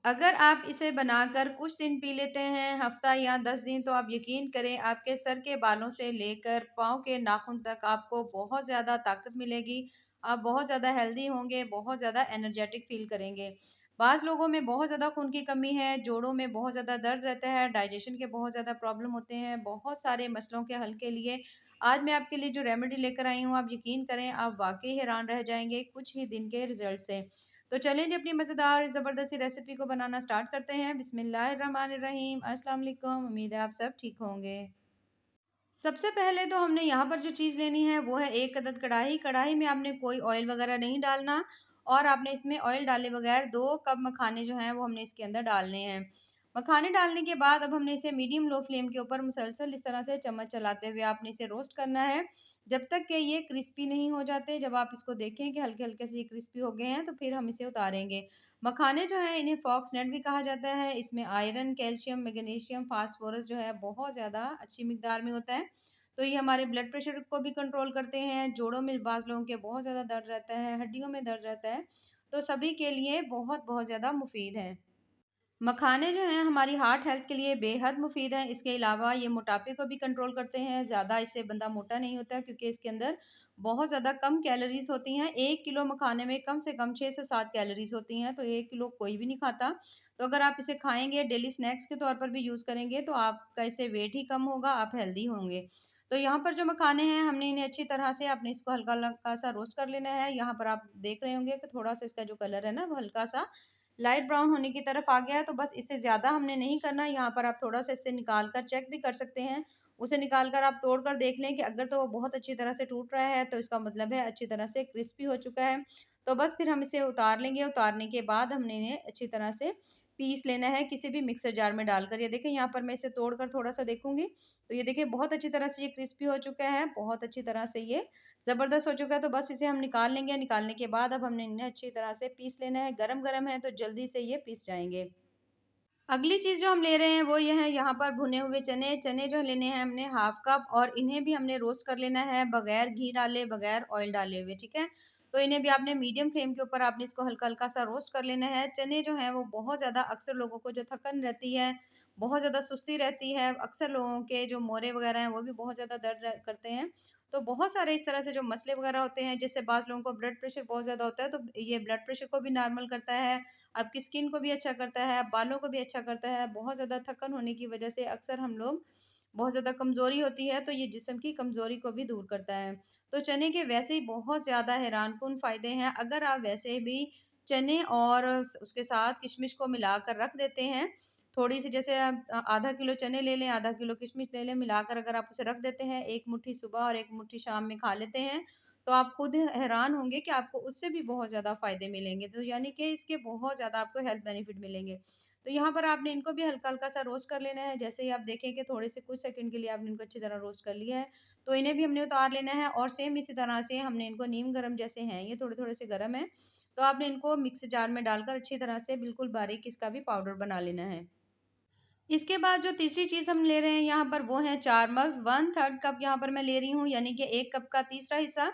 अगर आप इसे बनाकर कुछ दिन पी लेते हैं, हफ्ता या 10 दिन, तो आप यकीन करें आपके सर के बालों से लेकर पाँव के नाखून तक आपको बहुत ज़्यादा ताकत मिलेगी। आप बहुत ज़्यादा हेल्दी होंगे, बहुत ज़्यादा एनर्जेटिक फ़ील करेंगे। बाज़ लोगों में बहुत ज़्यादा खून की कमी है, जोड़ों में बहुत ज़्यादा दर्द रहता है, डाइजेशन के बहुत ज़्यादा प्रॉब्लम होते हैं, बहुत सारे मसलों के हल के लिए आज मैं आपके लिए जो रेमेडी लेकर आई हूँ, आप यकीन करें आप वाक़ई हैरान रह जाएँगे कुछ ही दिन के रिज़ल्ट से। तो चलिए जी अपनी मज़ेदार ज़बरदस्ती रेसिपी को बनाना स्टार्ट करते हैं। बिस्मिल्लाहिर्रहमानिर्रहीम। अस्सलाम वालेकुम। उम्मीद है आप सब ठीक होंगे। सबसे पहले तो हमने यहाँ पर जो चीज़ लेनी है वो है 1 अदद कढ़ाई। कढ़ाई में आपने कोई ऑयल वग़ैरह नहीं डालना और आपने इसमें ऑयल डाले बगैर 2 कप मखाने जो हैं वो हमने इसके अंदर डालने हैं। मखाने डालने के बाद अब हमने इसे मीडियम लो फ्लेम के ऊपर मुसलसल इस तरह से चम्मच चलाते हुए आपने इसे रोस्ट करना है, जब तक कि ये क्रिस्पी नहीं हो जाते। जब आप इसको देखें कि हल्के-हल्के से ये क्रिस्पी हो गए हैं तो फिर हम इसे उतारेंगे। मखाने जो हैं इन्हें फॉक्सनट भी कहा जाता है। इसमें आयरन, कैल्शियम, मैग्नीशियम, फास्फोरस जो है बहुत ज़्यादा अच्छी मिकदार में होता है। तो ये हमारे ब्लड प्रेशर को भी कंट्रोल करते हैं, जोड़ों में बाज़ लोगों के बहुत ज़्यादा दर्द रहता है, हड्डियों में दर्द रहता है, तो सभी के लिए बहुत-बहुत ज़्यादा मुफ़ीद हैं। मखाने जो हैं हमारी हार्ट हेल्थ के लिए बेहद मुफ़ीद हैं, इसके अलावा ये मोटापे को भी कंट्रोल करते हैं, ज़्यादा इससे बंदा मोटा नहीं होता क्योंकि इसके अंदर बहुत ज़्यादा कम कैलोरीज़ होती हैं। 1 किलो मखाने में कम से कम 6 से 7 कैलोरीज़ होती हैं, तो 1 किलो कोई भी नहीं खाता। तो अगर आप इसे खाएँगे, डेली स्नैक्स के तौर पर भी यूज़ करेंगे, तो आपका इससे वेट ही कम होगा, आप हेल्दी होंगे। तो यहाँ पर जो मखाने हैं, हमने इन्हें अच्छी तरह से आपने इसको हल्का-हल्का सा रोस्ट कर लेना है। यहाँ पर आप देख रहे होंगे कि थोड़ा-सा इसका जो कलर है ना, वो हल्का-सा लाइट ब्राउन होने की तरफ आ गया है, तो बस इससे ज़्यादा हमने नहीं करना। यहाँ पर आप थोड़ा-सा इससे निकाल कर चेक भी कर सकते हैं। उसे निकाल कर आप तोड़ कर देख लें कि अगर तो वो बहुत अच्छी तरह से टूट रहा है, तो इसका मतलब है अच्छी तरह से क्रिस्पी हो चुका है। तो बस फिर हम इसे उतार लेंगे, उतारने के बाद हमने इन्हें अच्छी तरह से पीस लेना है किसी भी मिक्सर जार में डालकर। ये देखिए यहाँ पर मैं इसे तोड़ कर थोड़ा-सा देखूँगी, तो ये देखिए बहुत अच्छी तरह से ये क्रिस्पी हो चुका है, बहुत अच्छी तरह से ये ज़बरदस्त हो चुका है, तो बस इसे हम निकाल लेंगे। निकालने के बाद अब हमने इन्हें अच्छी तरह से पीस लेना है। गरम-गरम है तो जल्दी से ये पिस जाएँगे। अगली चीज़ जो हम ले रहे हैं वो ये है यहाँ पर भुने हुए चने। चने जो लेने हैं हमने हाफ़ कप और इन्हें भी हमने रोस्ट कर लेना है बगैर घी डाले, बगैर ऑयल डाले हुए, ठीक है? तो इन्हें भी आपने मीडियम फ्लेम के ऊपर आपने इसको हल्का-हल्का सा रोस्ट कर लेना है। चने जो हैं वो बहुत ज़्यादा अक्सर लोगों को जो थकन रहती है, बहुत ज़्यादा सुस्ती रहती है, अक्सर लोगों के जो मोरे वग़ैरह हैं वो भी बहुत ज़्यादा दर्द करते हैं। तो बहुत सारे इस तरह से जो मसले वग़ैरह होते हैं जिससे बाज़ लोगों को ब्लड प्रेशर बहुत ज़्यादा होता है, तो ये ब्लड प्रेशर को भी नॉर्मल करता है, आपकी स्किन को भी अच्छा करता है, बालों को भी अच्छा करता है। बहुत ज़्यादा थकन होने की वज़ह से अक्सर हम लोग बहुत ज़्यादा कमज़ोरी होती है, तो ये जिस्म की कमज़ोरी को भी दूर करता है। तो चने के वैसे ही बहुत ज़्यादा हैरानकुन फ़ायदे हैं। अगर आप वैसे भी चने और उसके साथ किशमिश को मिलाकर रख देते हैं, थोड़ी-सी जैसे आप आधा किलो चने ले लें, आधा किलो किशमिश ले लें, मिलाकर अगर आप उसे रख देते हैं, 1 मुट्ठी सुबह और 1 मुट्ठी शाम में खा लेते हैं, तो आप खुद हैरान होंगे कि आपको उससे भी बहुत ज़्यादा फ़ायदे मिलेंगे। तो यानी कि इसके बहुत ज़्यादा आपको हेल्थ बेनिफिट मिलेंगे। तो यहाँ पर आपने इनको भी हल्का-हल्का सा रोस्ट कर लेना है। जैसे ही आप देखें कि थोड़े से कुछ सेकंड के लिए आपने इनको अच्छी तरह रोस्ट कर लिया है, तो इन्हें भी हमने उतार लेना है और सेम इसी तरह से हमने इनको नीम गरम जैसे हैं, ये थोड़े-थोड़े से गरम हैं, तो आपने इनको मिक्सी जार में डालकर अच्छी तरह से बिल्कुल बारीक इसका भी पाउडर बना लेना है। इसके बाद जो तीसरी चीज़ हम ले रहे हैं यहाँ पर वो है 4 मग्स, 1/3 कप यहाँ पर मैं ले रही हूँ, यानी कि 1 कप का तीसरा हिस्सा।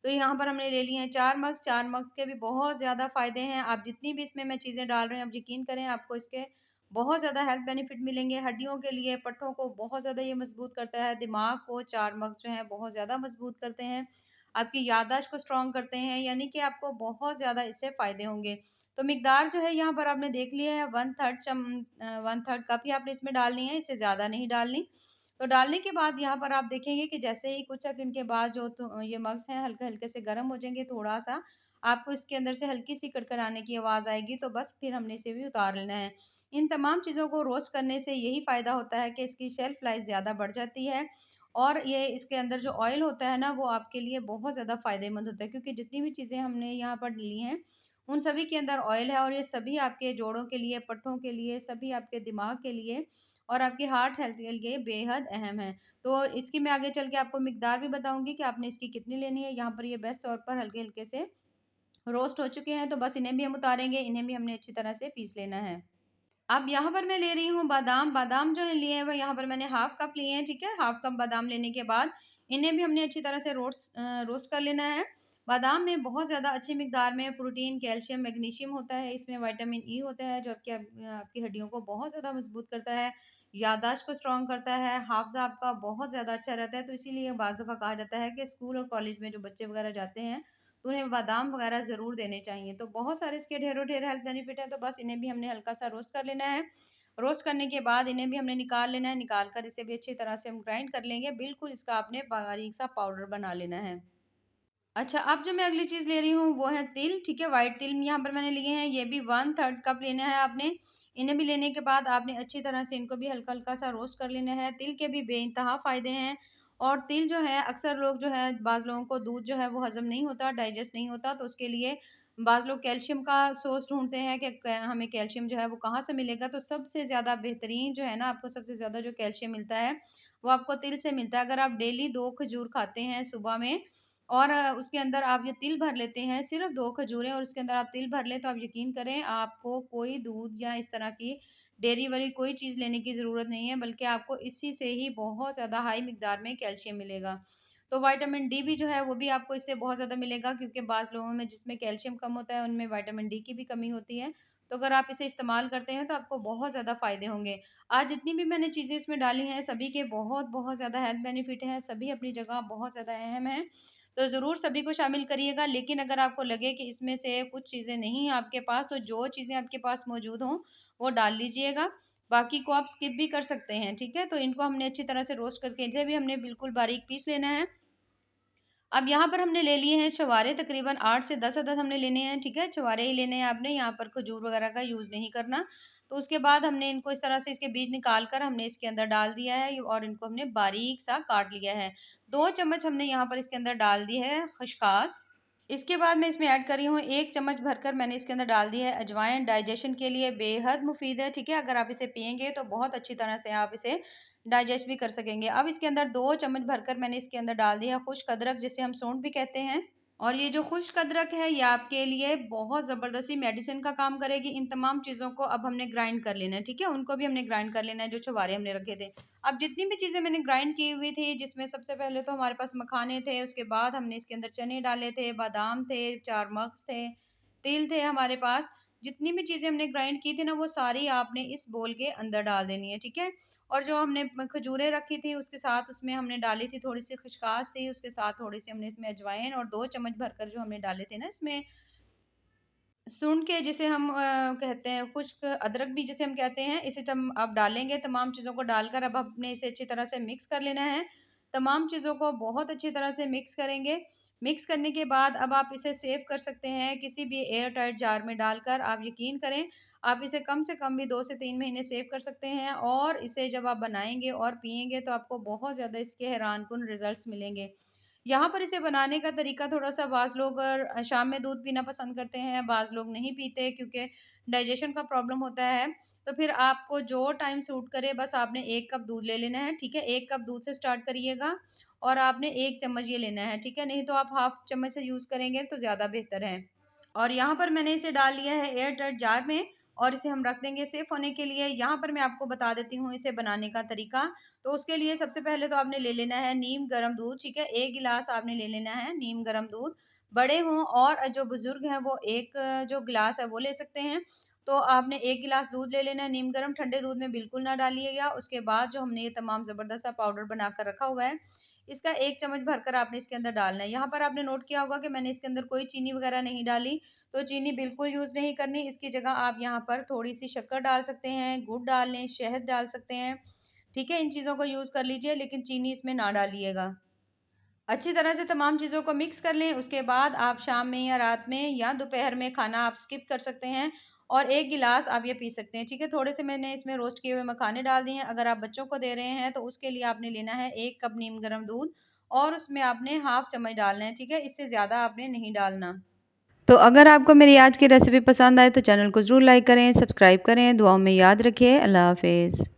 तो यहाँ पर हमने ले लिए हैं 4 मग्स, 4 मग्स के भी बहुत ज़्यादा फ़ायदे हैं। आप जितनी भी इसमें मैं चीज़ें डाल रही हूँ, आप यकीन करें आपको इसके बहुत ज़्यादा हेल्थ बेनिफिट मिलेंगे। हड्डियों के लिए, पट्ठों को बहुत ज़्यादा ये मज़बूत करता है, दिमाग को 4 मग्स जो हैं बहुत ज़्यादा मज़बूत करते हैं, आपकी याददाश्त को स्ट्रॉन्ग करते हैं, यानी कि आपको बहुत ज़्यादा इससे फ़ायदे होंगे। तो मिकदार जो है यहाँ पर आपने देख लिया है 1/3 कप ही आपने इसमें डालनी है, इससे ज़्यादा नहीं डालनी। तो डालने के बाद यहाँ पर आप देखेंगे कि जैसे ही कुछ सेकंड के बाद जो तो ये मग्स हैं हल्के-हल्के से गर्म हो जाएँगे, थोड़ा-सा आपको इसके अंदर से हल्की-सी कड़कड़ाने की आवाज़ आएगी, तो बस फिर हमने इसे भी उतार लेना है। इन तमाम चीज़ों को रोस्ट करने से यही फ़ायदा होता है कि इसकी शेल्फ लाइफ़ ज़्यादा बढ़ जाती है और ये इसके अंदर जो ऑयल होता है ना, वो आपके लिए बहुत ज़्यादा फ़ायदेमंद होता है क्योंकि जितनी भी चीज़ें हमने यहाँ पर ली हैं, उन सभी के अंदर ऑयल है और ये सभी आपके जोड़ों के लिए, पट्ठों के लिए, सभी आपके दिमाग के लिए और आपकी हार्ट हेल्थ के लिए बेहद अहम है। तो इसकी मैं आगे चल के आपको मिकदार भी बताऊँगी कि आपने इसकी कितनी लेनी है। यहाँ पर ये बेस्ट तौर पर हल्के-हल्के से रोस्ट हो चुके हैं, तो बस इन्हें भी हम उतारेंगे, इन्हें भी हमने अच्छी तरह से पीस लेना है। अब यहाँ पर मैं ले रही हूँ बादाम, बादाम जो लिए हैं वो यहाँ पर मैंने हाफ़ कप लिए हैं, ठीक है? हाफ़ कप बादाम लेने के बाद इन्हें भी हमने अच्छी तरह से रोस्ट कर लेना है। बादाम में बहुत ज़्यादा अच्छी मिकदार में प्रोटीन, कैल्शियम, मैग्नीशियम होता है, इसमें विटामिन ई होता है जो आपकी हड्डियों को बहुत ज़्यादा मजबूत करता है, याददाश्त को स्ट्रॉन्ग करता है, हाफ़्ज़ा आपका बहुत ज़्यादा अच्छा रहता है। तो इसीलिए बाज़ दफ़ा कहा जाता है कि स्कूल और कॉलेज में जो बच्चे वगैरह जाते हैं, तो उन्हें बादाम वगैरह ज़रूर देने चाहिए। तो बहुत सारे इसके ढेरों-ढेर हेल्थ बेनिफिट हैं, तो बस इन्हें भी हमने हल्का-सा रोस्ट कर लेना है। रोस्ट करने के बाद इन्हें भी हमने निकाल लेना है, निकाल कर इसे भी अच्छी तरह से हम ग्राइंड कर लेंगे। बिल्कुल इसका आपने बारीक-सा पाउडर बना लेना है। अच्छा, अब जो मैं अगली चीज़ ले रही हूँ वो है तिल, ठीक है? व्हाइट तिल यहाँ पर मैंने लिए हैं, ये भी 1/3 कप लेना है आपने। इन्हें भी लेने के बाद आपने अच्छी तरह से इनको भी हल्का-हल्का सा रोस्ट कर लेना है। तिल के भी बेइंतहा फ़ायदे हैं और तिल जो है अक्सर लोग जो है बाज़ लोगों को दूध जो है वो हज़म नहीं होता, डाइजेस्ट नहीं होता, तो उसके लिए बाज़ लोग कैल्शियम का सोर्स ढूँढते हैं कि क हमें कैल्शियम जो है वो कहाँ से मिलेगा? तो सबसे ज़्यादा बेहतरीन जो है ना, आपको सबसे ज़्यादा जो कैल्शियम मिलता है, वो आपको तिल से मिलता है। अगर आप डेली 2 खजूर खाते हैं सुबह में और उसके अंदर आप ये तिल भर लेते हैं, सिर्फ़ 2 खजूरें और उसके अंदर आप तिल भर लें, तो आप यकीन करें आपको कोई दूध या इस तरह की डेयरी वाली कोई चीज़ लेने की ज़रूरत नहीं है, बल्कि आपको इसी से ही बहुत ज़्यादा हाई मिकदार में कैल्शियम मिलेगा। तो विटामिन डी भी जो है वो भी आपको इससे बहुत ज़्यादा मिलेगा क्योंकि बाज़ लोगों में जिसमें कैल्शियम कम होता है, उनमें विटामिन डी की भी कमी होती है। तो अगर आप इसे इस्तेमाल करते हैं, तो आपको बहुत ज़्यादा फ़ायदे होंगे। आज जितनी भी मैंने चीज़ें इसमें डाली हैं, सभी के बहुत-बहुत ज़्यादा हेल्थ बेनिफिट हैं, सभी अपनी जगह बहुत ज़्यादा अहम हैं। तो ज़रूर सभी को शामिल करिएगा, लेकिन अगर आपको लगे कि इसमें से कुछ चीज़ें नहीं हैं आपके पास, तो जो चीज़ें आपके पास मौजूद हों, वो डाल लीजिएगा। बाकी को आप स्किप भी कर सकते हैं, ठीक है? तो इनको हमने अच्छी तरह से रोस्ट करके इसे भी हमने बिल्कुल बारीक पीस लेना है। अब यहाँ पर हमने ले लिए हैं छुहारे तकरीबन 8 से 10 अदद हमने लेने हैं, ठीक है? छुहारे ही लेने हैं आपने, यहाँ पर खजूर वगैरह का यूज़ नहीं करना। तो उसके बाद हमने इनको इस तरह से इसके बीज निकाल कर हमने इसके अंदर डाल दिया है और इनको हमने बारीक-सा काट लिया है। 2 चम्मच हमने यहाँ पर इसके अंदर डाल दी है खसकास। इसके बाद मैं इसमें ऐड कर रही हूँ 1 चम्मच भरकर मैंने इसके अंदर डाल दी है अजवाइन, डाइजेशन के लिए बेहद मुफ़ीद है, ठीक है? अगर आप इसे पिएँगे तो बहुत अच्छी तरह से आप इसे डाइजेस्ट भी कर सकेंगे। अब इसके अंदर 2 चम्मच भरकर मैंने इसके अंदर डाल दिया है खुश्क अदरक जिसे हम सौंठ भी कहते हैं। और ये जो खुश्क अदरक है ये आपके लिए बहुत ज़बरदस्ती मेडिसिन का काम करेगी। इन तमाम चीज़ों को अब हमने ग्राइंड कर लेना है, ठीक है? उनको भी हमने ग्राइंड कर लेना है जो छुहारे हमने रखे थे। अब जितनी भी चीज़ें मैंने ग्राइंड की हुई थी जिसमें सबसे पहले तो हमारे पास मखाने थे, उसके बाद हमने इसके अंदर चने डाले थे, बादाम थे, 4 मगज़ थे, तिल थे हमारे पास। जितनी भी चीज़ें हमने ग्राइंड की थी ना वो सारी आपने इस बोल के अंदर डाल देनी है, ठीक है? और जो हमने खजूरें रखी थी उसके साथ उसमें हमने डाली थी थोड़ी-सी खसकास थी, उसके साथ थोड़ी-सी हमने इसमें अजवाइन और 2 चम्मच भरकर जो हमने डाले थे ना इसमें सूंड के जिसे हम कहते हैं खुश्क अदरक भी जिसे हम कहते हैं, इसे जब आप डालेंगे तमाम चीज़ों को डालकर अब आपने इसे अच्छी तरह से मिक्स कर लेना है। तमाम चीज़ों को बहुत अच्छी तरह से मिक्स करेंगे। मिक्स करने के बाद अब आप इसे सेव कर सकते हैं किसी भी एयर टाइट जार में डालकर। आप यकीन करें, आप इसे कम से कम भी 2 से 3 महीने सेव कर सकते हैं और इसे जब आप बनाएँगे और पिएँगे तो आपको बहुत ज़्यादा इसके हैरानकुन रिज़ल्ट्स मिलेंगे। यहाँ पर इसे बनाने का तरीका थोड़ा-सा बाज़ लोग शाम में दूध पीना पसंद करते हैं, बाज़ लोग नहीं पीते क्योंकि डाइजेशन का प्रॉब्लम होता है। तो फिर आपको जो टाइम सूट करे बस आपने 1 कप दूध ले लेना है, ठीक है? 1 कप दूध से स्टार्ट करिएगा और आपने 1 चम्मच ये लेना है, ठीक है? नहीं तो आप हाफ़ चम्मच से यूज़ करेंगे तो ज़्यादा बेहतर है। और यहाँ पर मैंने इसे डाल लिया है एयर टाइट जार में और इसे हम रख देंगे सेफ होने के लिए। यहाँ पर मैं आपको बता देती हूँ इसे बनाने का तरीका। तो उसके लिए सबसे पहले तो आपने ले लेना है नीम गर्म दूध, ठीक है? 1 गिलास आपने ले लेना है नीम गर्म दूध। बड़े हों और जो बुज़ुर्ग हैं वो 1 जो गिलास है वो ले सकते हैं। तो आपने 1 गिलास दूध ले लेना है नीम गर्म, ठंडे दूध में बिल्कुल ना डालिएगा। उसके बाद जो हमने ये तमाम ज़बरदस्त सा पाउडर बनाकर रखा हुआ है, इसका 1 चम्मच भरकर आपने इसके अंदर डालना है। यहाँ पर आपने नोट किया होगा कि मैंने इसके अंदर कोई चीनी वगैरह नहीं डाली। तो चीनी बिल्कुल यूज़ नहीं करनी, इसकी जगह आप यहाँ पर थोड़ी-सी शक्कर डाल सकते हैं, गुड़ डाल लें, शहद डाल सकते हैं, ठीक है? इन चीज़ों को यूज़ कर लीजिए लेकिन चीनी इसमें ना डालिएगा। अच्छी तरह से तमाम चीज़ों को मिक्स कर लें, उसके बाद आप शाम में या रात में या दोपहर में खाना आप स्किप कर सकते हैं और 1 गिलास आप ये पी सकते हैं, ठीक है? थोड़े-से मैंने इसमें रोस्ट किए हुए मखाने डाल दिए हैं, अगर आप बच्चों को दे रहे हैं तो उसके लिए आपने लेना है 1 कप नीम गर्म दूध और उसमें आपने हाफ़ चम्मच डालना है, ठीक है? इससे ज़्यादा आपने नहीं डालना। तो अगर आपको मेरी आज की रेसिपी पसंद आए तो चैनल को ज़रूर लाइक करें, सब्सक्राइब करें, दुआओं में याद रखिए। अल्लाह हाफ़िज़।